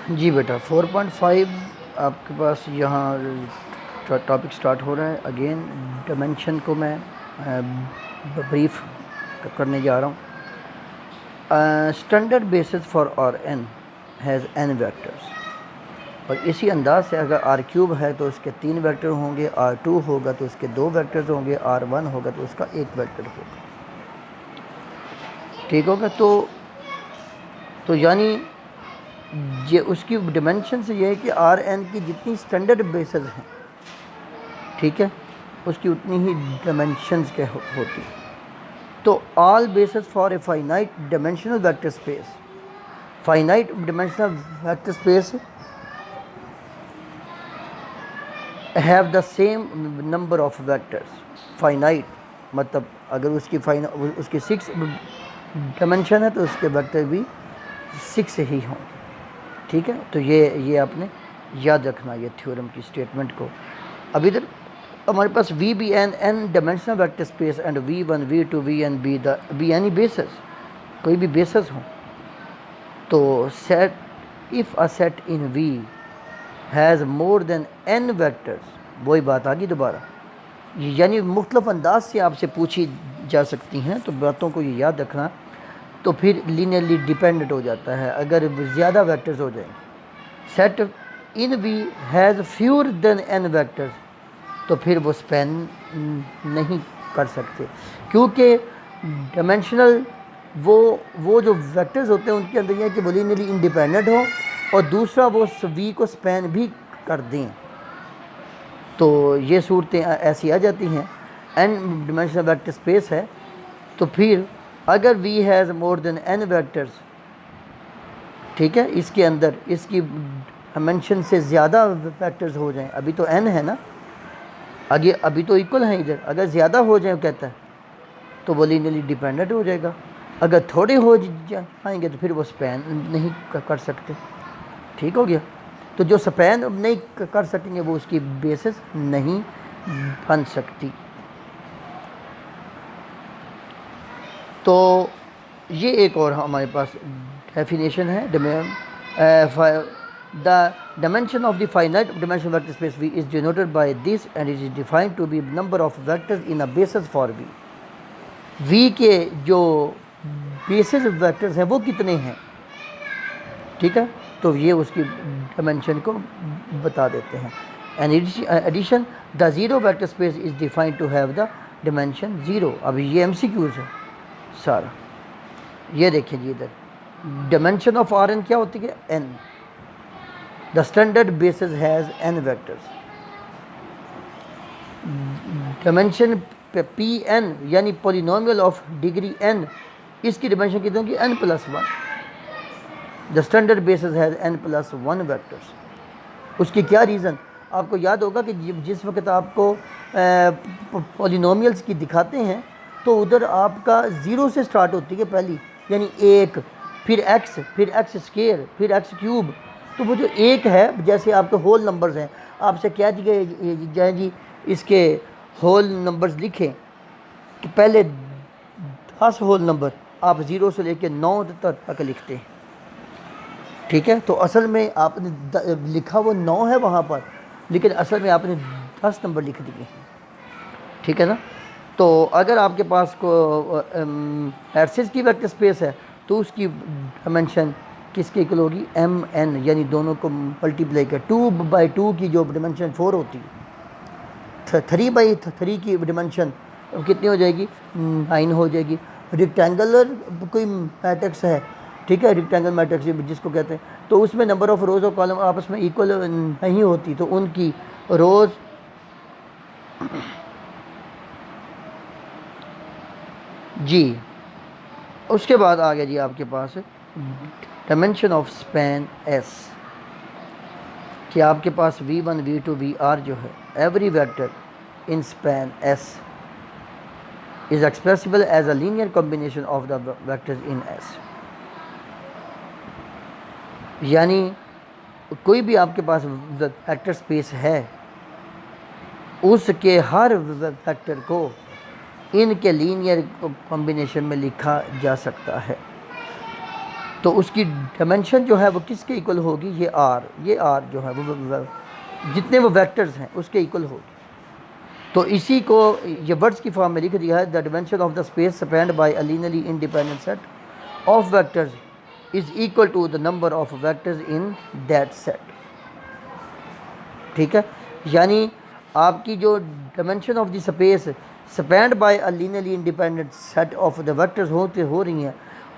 जी बेटा 4.5 आपके पास यहाँ टॉपिक स्टार्ट हो रहा है। अगेन डायमेंशन को मैं ब्रीफ करने जा रहा हूँ। Standard basis for R n has n vectors, और इसी अंदाज से अगर आर क्यूब है तो उसके 3 वेक्टर होंगे, आर टू होगा तो उसके 2 वेक्टर्स होंगे, आर वन होगा तो उसका 1 वेक्टर होगा। ठीक होगा? तो यानी ये उसकी डिमेंशन से ये है कि आर एन की जितनी स्टैंडर्ड बेसिस हैं, ठीक है, उसकी उतनी ही डिमेंशंस के होती है। तो all basis for a finite dimensional vector space, finite dimensional vector space have the same number of vectors. Finite मतलब अगर उसकी 6 डिमेंशन है तो उसके वेक्टर भी 6 ही होंगे। ठीक है, तो ये आपने याद रखना ये थ्योरम की स्टेटमेंट को। अब इधर हमारे पास V be n dimensional vector space and v1 v2 vn be any basis, कोई भी बेसिस हो तो set if a set in v has more than n vectors, वही बात आ गई दोबारा, यानी मुख्तलिफ अंदाज से आपसे पूछी जा सकती हैं, तो बातों को ये याद रखना। तो फिर लीनियरली डिपेंडेंट हो जाता है अगर ज़्यादा वेक्टर्स हो जाएंगे। Set in V has fewer than n vectors, तो फिर वो स्पैन नहीं कर सकते, क्योंकि डायमेंशनल वो जो वेक्टर्स होते हैं उनके अंदर यह है कि वो लीनियरली इंडिपेंडेंट हो, और दूसरा वो वी को स्पैन भी कर दें। तो ये सूरतें ऐसी आ जाती हैं। n डिमेंशनल वेक्टर स्पेस है तो फिर अगर v has more than n vectors, ठीक है, इसके अंदर इसकी डायमेंशन से ज़्यादा वेक्टर्स हो जाएं, अभी तो n है ना, आगे अभी तो इक्वल है इधर, अगर ज़्यादा हो जाए कहता है तो वो लीनियरली डिपेंडेंट हो जाएगा। अगर थोड़े हो जाएंगे तो फिर वो स्पैन नहीं कर सकते। ठीक हो गया? तो जो स्पैन नहीं कर सकेंगे वो उसकी बेसिस नहीं बन सकती। तो ये एक और हमारे पास डेफिनेशन है, the dimension of the finite dimensional vector space V is denoted by this and it is defined to be number of vectors in a basis for V। V के जो बेसिस वेक्टर्स हैं वो कितने हैं, ठीक है, तो ये उसकी डायमेंशन को बता देते हैं। And addition the zero vector space is defined to have the dimension 0। अभी ये MCQs है सारा। ये देखिए जी, इधर डायमेंशन ऑफ आर एन क्या होती है? n। The standard basis has n vectors. Dimension Pn यानी पॉलिनोमियल ऑफ डिग्री n, इसकी डायमेंशन कितनी होगी? n+1। The standard basis has n+1 vectors. उसकी क्या रीज़न? आपको याद होगा कि जिस वक्त आपको पॉलिनोमियल्स की दिखाते हैं तो उधर आपका 0 से स्टार्ट होती है पहली, यानी 1, फिर x, फिर x स्क्वायर, फिर x क्यूब। तो वो जो 1 है, जैसे आपके होल नंबर्स हैं, आपसे क्या जाए जी इसके होल नंबर्स लिखें कि पहले 10 होल नंबर आप 0 से लेकर 9 तक लिखते हैं। ठीक है, तो असल में आपने लिखा वो 9 है वहाँ पर, लेकिन असल में आपने 10 नंबर लिख दिए। ठीक है ना? तो अगर आपके पास को एक्सिस की वेक्टर स्पेस है तो उसकी डायमेंशन किसके इक्वल होगी? mn, यानी दोनों को मल्टीप्लाई कर 2/2 की जो डायमेंशन 4 होती है, 3/3 की डायमेंशन कितनी हो जाएगी? 9 हो जाएगी। रेक्टेंगुलर कोई मैट्रिक्स है, ठीक है, रेक्टेंगल मैट्रिक्स जिसको कहते हैं, तो उसमें नंबर ऑफ रोज़ और कॉलम आपस में इक्वल नहीं होती, तो उनकी रोज़ जी। उसके बाद आ गया जी आपके पास डायमेंशन ऑफ स्पैन s, कि आपके पास v1 v2 vr जो है, every vector in span s is expressible as a linear combination of the vectors in S। यानी कोई भी आपके पास वेक्टर स्पेस है, उसके हर वेक्टर को इनके लीनियर कॉम्बिनेशन में लिखा जा सकता है। तो उसकी डायमेंशन जो है वो किसके इक्वल होगी, ये आर जो है वो जितने वो वेक्टर्स हैं उसके इक्वल होगी। तो इसी को ये वर्ड्स की फॉर्म में लिख दिया है, the dimension of the space spanned by a linearly independent set of vectors is equal to the number of vectors in that set. ठीक है, यानी आपकी जो dimension of the space spanned by a linearly independent set of the vectors हो रही हैं,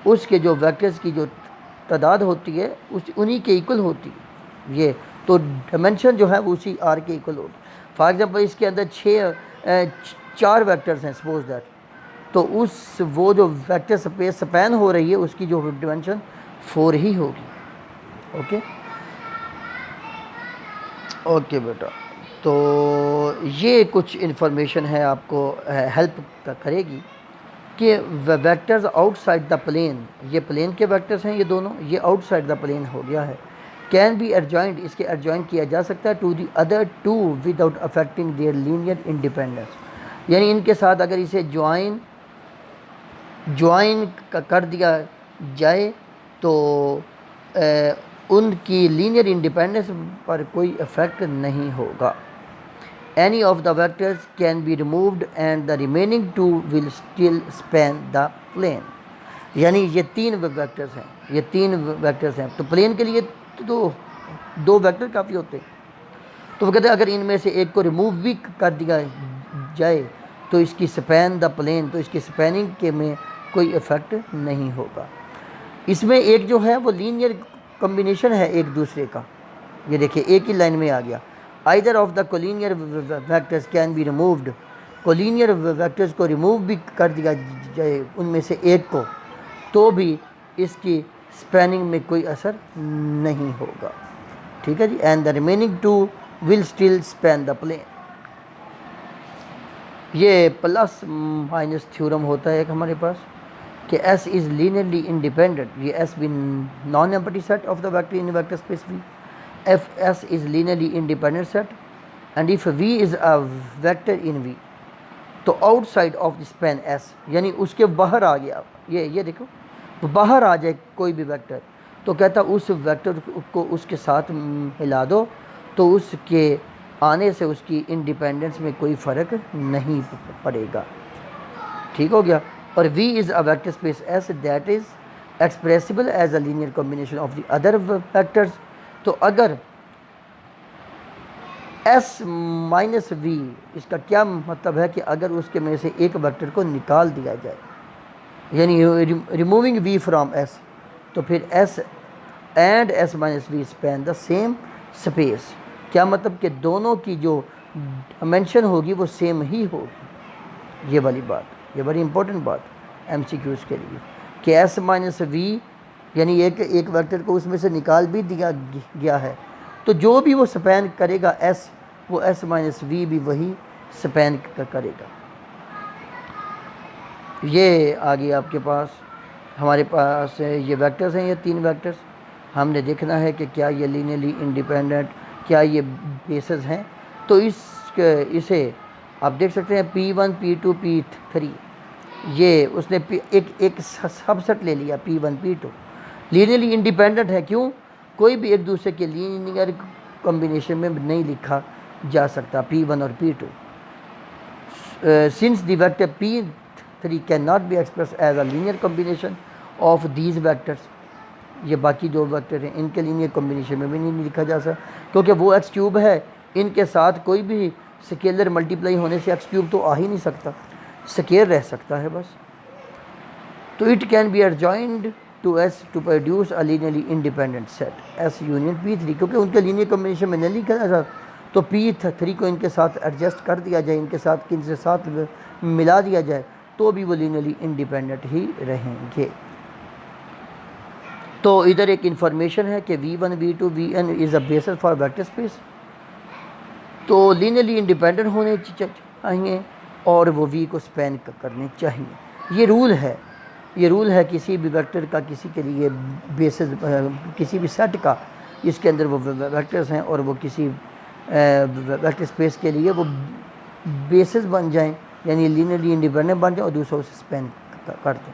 उसके जो वेक्टर्स की जो तादाद होती है उस उन्हीं के इक्वल होती है ये। तो डायमेंशन जो है वो उसी आर के इक्वल होगी। फॉर एग्जांपल इसके अंदर 4 वेक्टर्स हैं सपोज दैट, तो उस वो जो वेक्टर स्पेस स्पैन हो रही है उसकी जो डायमेंशन 4 ही होगी। ओके ओके बेटा, तो ये कुछ इन्फॉर्मेशन है आपको हेल्प करेगी कि वेक्टर्स आउटसाइड द प्लेन, ये प्लेन के वेक्टर्स हैं ये दोनों, ये आउटसाइड द प्लेन हो गया है, कैन बी एडजॉइंट, इसके एडजॉइंट किया जा सकता है to the other two without affecting their linear independence, यानी इनके साथ अगर इसे ज्वाइन कर दिया जाए तो उनकी लीनियर इंडिपेंडेंस पर कोई इफेक्ट नहीं होगा। Any of the vectors can be removed and the remaining two will still span the plane, यानी ये 3 वेक्टर्स हैं, ये 3 वेक्टर्स हैं, तो प्लेन के लिए तो 2 वेक्टर काफ़ी होते हैं। तो वो कहते हैं अगर इनमें से एक को रिमूव भी कर दिया जाए तो इसकी स्पैन द प्लेन, तो इसकी स्पैनिंग के में कोई इफेक्ट नहीं होगा। इसमें एक जो है वो लीनियर कॉम्बिनेशन है एक दूसरे का, ये देखिए एक ही लाइन में आ गया, either of the collinear vectors can be removed, collinear vectors को रिमूव भी कर दिया जाए उनमें से एक को, तो भी इसकी स्पैनिंग में कोई असर नहीं होगा। ठीक है जी, and the remaining 2 will still span the plane. ये प्लस माइनस थ्योरम होता है एक हमारे पास कि S इज़ लीनियरली इंडिपेंडेंट, ये S भी non empty set of the vector in vector space V, if S is linearly independent set and if V is a vector in V, तो outside of the span S, यानी उसके बाहर आ गया, ये देखो बाहर आ जाए कोई भी वेक्टर, तो कहता उस वेक्टर को उसके साथ मिला दो, तो उसके आने से उसकी इंडिपेंडेंस में कोई फ़र्क नहीं पड़ेगा। ठीक हो गया। और V is a vector space S that is expressible as a linear combination of the other vectors, तो अगर S माइनस V, इसका क्या मतलब है कि अगर उसके में से एक वेक्टर को निकाल दिया जाए, यानी रिमूविंग V फ्रॉम S, तो फिर S and S minus V span the same space. क्या मतलब कि दोनों की जो डायमेंशन होगी वो सेम ही होगी। ये वाली बात, ये बड़ी इंपॉर्टेंट बात MCQs के लिए कि S माइनस V, यानी एक वेक्टर को उसमें से निकाल भी दिया गया है, तो जो भी वो स्पैन करेगा S, वो S माइनस V भी वही स्पैन करेगा। ये आगे आपके पास हमारे पास ये वेक्टर्स हैं, ये 3 वेक्टर्स, हमने देखना है कि क्या ये लीनियरली इंडिपेंडेंट, क्या ये बेसेस हैं। तो इसे आप देख सकते हैं P1 P2 P3, ये उसने एक सबसेट ले लिया P1 P2, लीनियरली इंडिपेंडेंट है। क्यों? कोई भी एक दूसरे के लीनियर कॉम्बिनेशन में नहीं लिखा जा सकता P1 और P2, since the vector P3 can not be express as a linear combination of these vectors, ये बाकी 2 वेक्टर हैं इनके लीनियर कॉम्बिनेशन में भी नहीं लिखा जा सकता, क्योंकि वो एक्स क्यूब है, इनके साथ कोई भी स्केलर मल्टीप्लाई होने से एक्स क्यूब तो आ ही नहीं सकता, स्केयर रह सकता है बस। तो it can be adjoined to S to produce a linearly independent set S union P3, क्योंकि उनके लीनियर कॉम्बिनेशन में नहीं लिखा जा सकता, तो P3 को इनके साथ एडजस्ट कर दिया जाए, इनके साथ किनसे साथ मिला दिया जाए, तो भी वो लीनियरली इंडिपेंडेंट ही रहेंगे। तो इधर एक इन्फॉर्मेशन है कि V1 V2 Vn is a basis for vector space, तो लीनियरली इंडिपेंडेंट होने चाहिए और वो V को स्पैन करने चाहिए। ये रूल है किसी भी वेक्टर का, किसी के लिए बेसिस, किसी भी सेट का, इसके अंदर वो वेक्टर्स हैं और वो किसी वेक्टर स्पेस के लिए वो बेसिस बन जाएं, यानी लीनियरली इंडिपेंडेंट बन जाए और दूसरों से स्पैन कर दें।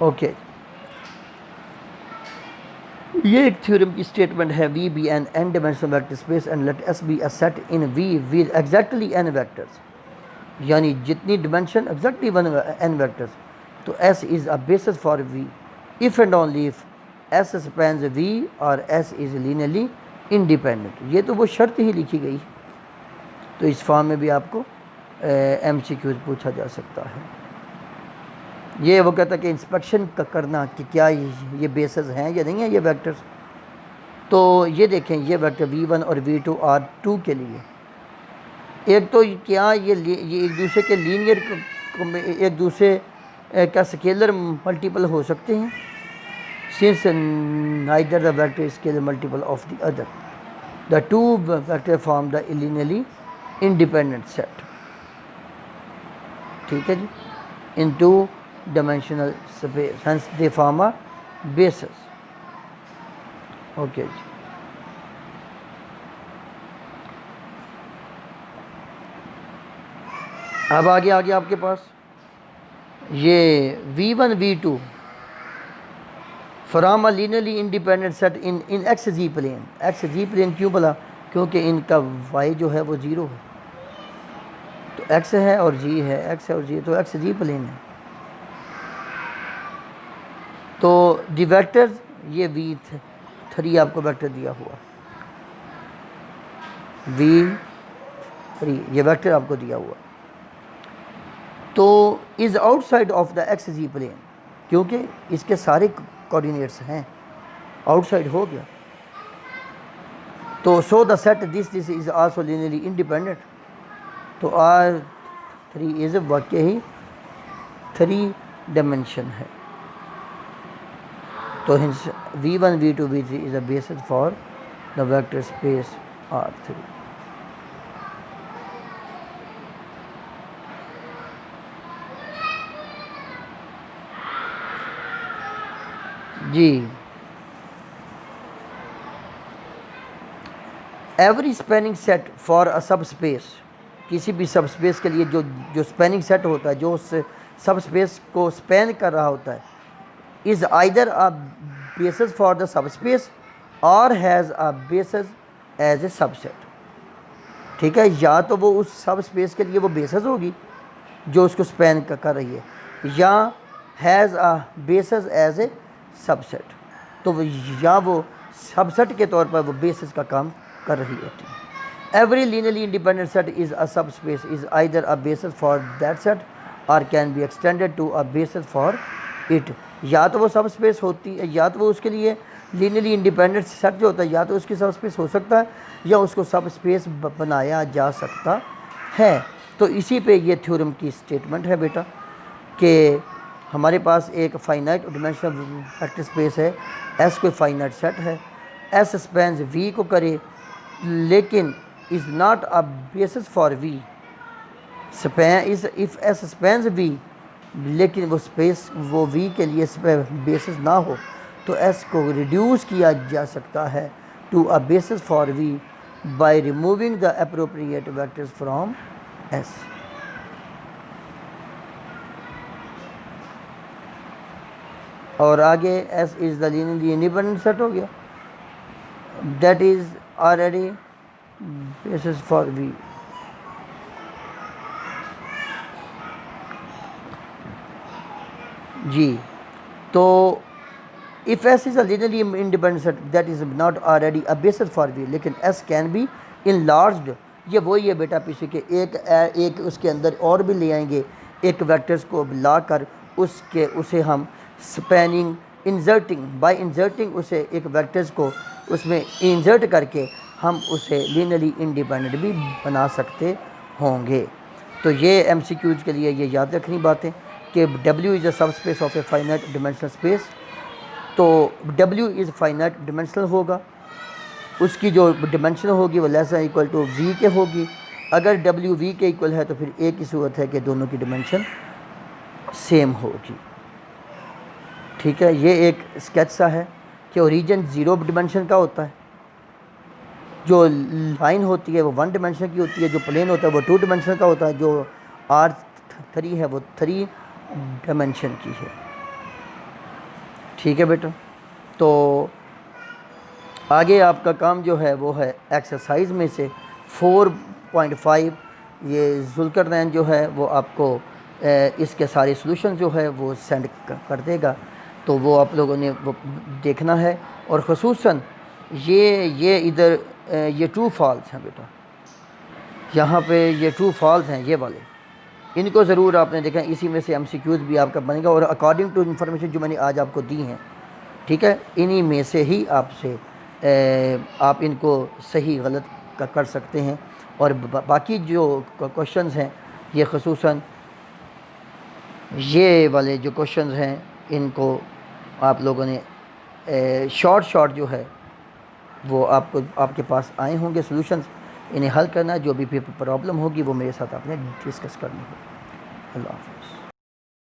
ओके, ये एक थ्योरम की स्टेटमेंट है, V be n n dimensional vector space and let S be a set in V with exactly n vectors, यानी जितनी dimension exactly one n vectors, तो S is a basis for V if and only if S spans V और S is linearly independent. ये तो वो शर्त ही लिखी गई है। तो इस फॉर्म में भी आपको MCQs पूछा जा सकता है। ये वो कहता है कि इंस्पेक्शन करना कि क्या ये बेसिस हैं या नहीं है ये वेक्टर्स। तो ये देखें, ये वेक्टर v1 और v2 R2 के लिए, एक तो क्या ये एक दूसरे के लीनियर एक दूसरे का स्केलर मल्टीपल हो सकते हैं, since neither the vector is scalar multiple of the other, the two vector form the linearly independent set. ठीक है जी, in two dimensional space, hence they form a basis. Okay ji, अब आगे आपके पास ये v1 v2 from a linearly independent set in x ji plane. X ji plane क्यों बोला? क्योंकि इनका y जो है वो 0 है, तो x है और g है, x है और g, तो एक्स जी प्लेन है। तो दी वेक्टर्स, ये v3 आपको वेक्टर दिया हुआ, v3 ये वेक्टर आपको दिया हुआ, तो is outside of the X ji plane, क्योंकि इसके सारे कोऑर्डिनेट्स हैं, आउटसाइड हो गया। तो so the set this is also linearly independent. तो R3 इज़ वाकई ही 3 डायमेंशन है। तो v1 v2 v3 is a basis for the vector space R3। जी, every spanning set for a subspace, किसी भी सब स्पेस के लिए जो स्पैनिंग सेट होता है, जो उस सब स्पेस को स्पैन कर रहा होता है, is either a basis for the subspace और has a basis as a subset. ठीक है, या तो वो उस सब स्पेस के लिए वो बेसिस होगी जो उसको स्पैन कर रही है, या has a basis as a subset, तो या वो सबसेट के तौर पर वो बेसिस का काम कर रही होती है। Every linearly independent set is a subspace is either a basis for that set और can be extended to a basis for it. या तो वो सब स्पेस होती है, या तो वो उसके लिए लीनियरली इंडिपेंडेंट सेट जो होता है, या तो उसकी सब स्पेस हो सकता है, या उसको सब स्पेस बनाया जा सकता है। तो इसी पे ये थ्योरम की स्टेटमेंट है बेटा, कि हमारे पास एक फाइनाइट डिमेंशनल वेक्टर स्पेस है, एस कोई फाइनाइट सेट है, एस स्पैन्स वी को करे, लेकिन is not a basis for V, span is if S spans V, लेकिन वो स्पेस वो वी के लिए बेसिस ना हो, तो एस को रिड्यूस किया जा सकता है to a basis for V by removing the appropriate vectors from S. और आगे S is the linearly independent set हो गया, that is already basis for V. जी, तो if S is a linearly independent set that is not already a basis for V, लेकिन S can be enlarged. ये वही है बेटा, पीछे के एक उसके अंदर और भी ले आएंगे, एक वेक्टर्स को ला कर उसे हम स्पैनिंग इंजर्टिंग, बाय इंजर्टिंग उसे एक वेक्टर्स को उसमें इंजर्ट करके हम उसे लीनियरली इंडिपेंडेंट भी बना सकते होंगे। तो ये MCQs के लिए ये याद रखनी बातें कि W इज़ अ सब space of a finite dimensional space. तो W इज़ फाइनाइट डिमेंशनल होगा, उसकी जो डिमेंशन होगी वो लेस इक्वल टू V के होगी। अगर W V के इक्वल है तो फिर एक ही सूरत है कि दोनों की डिमेंशन सेम होगी। ठीक है, ये एक स्केच सा है कि ओरिजिन 0 डिमेंशन का होता है, जो लाइन होती है वो 1 डिमेंशन की होती है, जो प्लेन होता है वो 2 डिमेंशन का होता है, जो R3 है वो 3 डिमेंशन की है। ठीक है बेटा। तो आगे आपका काम जो है वो है एक्सरसाइज में से 4.5, ये जुल्करनैन जो है वो आपको इसके सारे सॉल्यूशन जो है वो सेंड कर देगा, तो वो आप लोगों ने वो देखना है। और ख़ुसूसन ये इधर ये ट्रू फॉल्स हैं बेटा, यहाँ पे ये ट्रू फॉल्स हैं ये वाले, इनको ज़रूर आपने देखा। इसी में से एमसीक्यूज़ भी आपका बनेगा और अकॉर्डिंग टू इन्फॉर्मेशन जो मैंने आज आपको दी हैं, ठीक है, इन्हीं में से ही आपसे आप इनको सही गलत कर सकते हैं। और बाकी जो क्वेश्चंस हैं ये ख़ुसूसन ये वाले जो क्वेश्चंस हैं इनको आप लोगों ने शॉर्ट जो है वो आपको आपके पास आए होंगे सॉल्यूशंस, इन्हें हल करना, जो भी प्रॉब्लम होगी वो मेरे साथ आपने डिस्कस करनी होगी। अल्लाह हाफ़िज़।